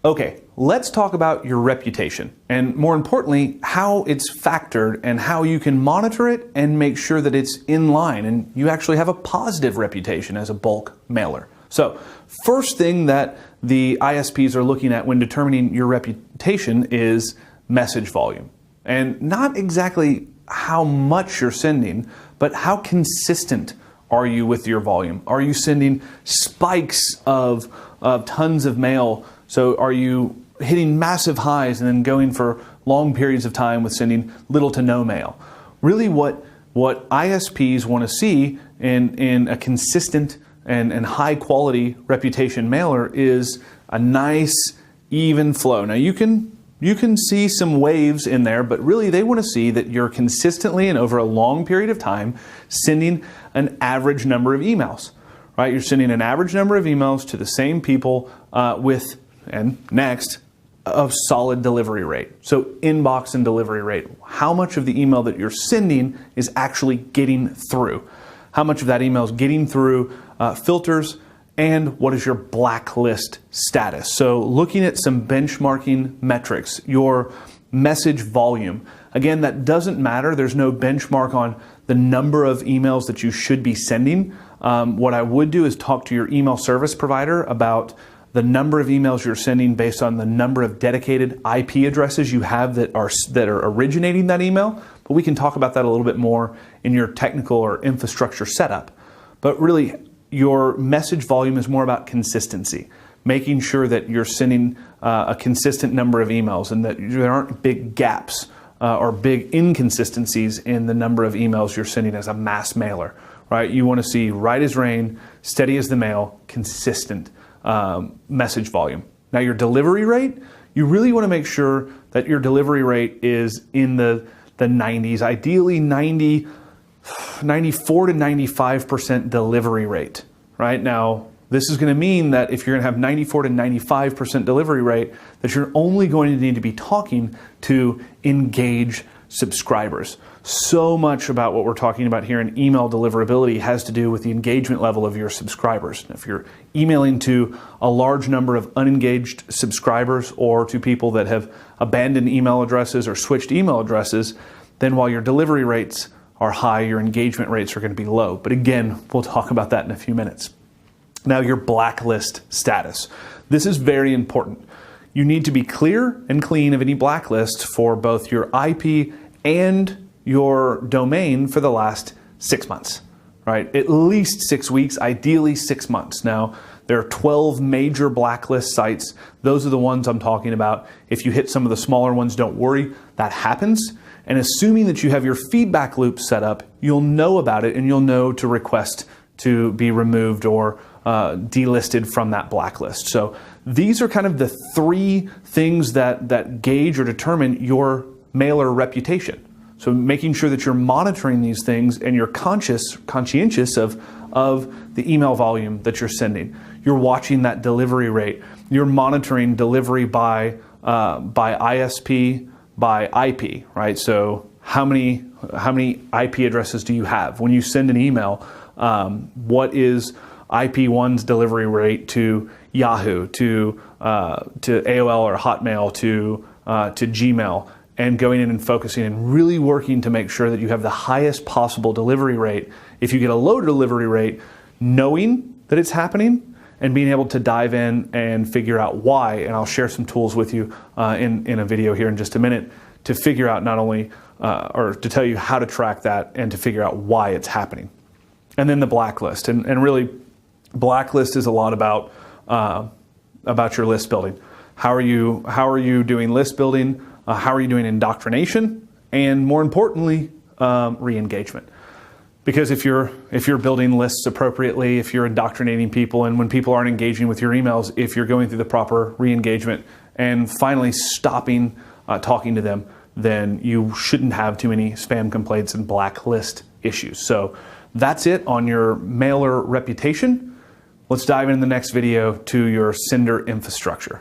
Okay, let's talk about your reputation, and more importantly, how it's factored and how you can monitor it and make sure that it's in line and you actually have a positive reputation as a bulk mailer. So, first thing that the ISPs are looking at when determining your reputation is message volume. And not exactly how much you're sending, but how consistent are you with your volume? Are you sending spikes of tons of mail? So are you hitting massive highs and then going for long periods of time with sending little to no mail? Really what ISPs want to see in a consistent and high quality reputation mailer is a nice even flow. Now you can see some waves in there, but really they want to see that you're consistently and over a long period of time sending an average number of emails, right? You're sending an average number of emails to the same people with a solid delivery rate. So inbox and delivery rate. How much of the email that you're sending is actually getting through? How much of that email is getting through filters? And what is your blacklist status? So looking at some benchmarking metrics, your message volume. Again, that doesn't matter. There's no benchmark on the number of emails that you should be sending. What I would do is talk to your email service provider about the number of emails you're sending based on the number of dedicated IP addresses you have that are originating that email. But we can talk about that a little bit more in your technical or infrastructure setup. But really, your message volume is more about consistency, making sure that you're sending a consistent number of emails and that there aren't big gaps or big inconsistencies in the number of emails you're sending as a mass mailer, right? You want to see right as rain, steady as the mail, consistent message volume. Now your delivery rate, you really want to make sure that your delivery rate is in the 90s, ideally 94 to 95% delivery rate, right? Now, this is going to mean that if you're going to have 94 to 95% delivery rate, that you're only going to need to be talking to engaged subscribers. So much about what we're talking about here in email deliverability has to do with the engagement level of your subscribers. If you're emailing to a large number of unengaged subscribers or to people that have abandoned email addresses or switched email addresses, then while your delivery rates are high, your engagement rates are going to be low. But again, we'll talk about that in a few minutes. Now, your blacklist status. This is very important. You need to be clear and clean of any blacklists for both your IP and your domain for the last 6 months, right? At least 6 weeks, ideally 6 months. Now, there are 12 major blacklist sites. Those are the ones I'm talking about. If you hit some of the smaller ones, don't worry, that happens. And assuming that you have your feedback loop set up, you'll know about it and you'll know to request to be removed or delisted from that blacklist. So these are kind of the three things that gauge or determine your mailer reputation. So making sure that you're monitoring these things and you're conscientious of the email volume that you're sending. You're watching that delivery rate. You're monitoring delivery by ISP, by IP, right? So how many IP addresses do you have? When you send an email, what is IP1's delivery rate to Yahoo, to AOL or Hotmail, to Gmail, and going in and focusing and really working to make sure that you have the highest possible delivery rate. If you get a low delivery rate, knowing that it's happening and being able to dive in and figure out why. And I'll share some tools with you in a video here in just a minute to figure out not only, or to tell you how to track that and to figure out why it's happening. And then the blacklist. And really, blacklist is a lot about your list building. How are you doing list building? How are you doing indoctrination? And more importantly, re-engagement. Because if you're building lists appropriately, if you're indoctrinating people, and when people aren't engaging with your emails, if you're going through the proper re-engagement and finally stopping talking to them, then you shouldn't have too many spam complaints and blacklist issues. So that's it on your mailer reputation. Let's dive into the next video to your sender infrastructure.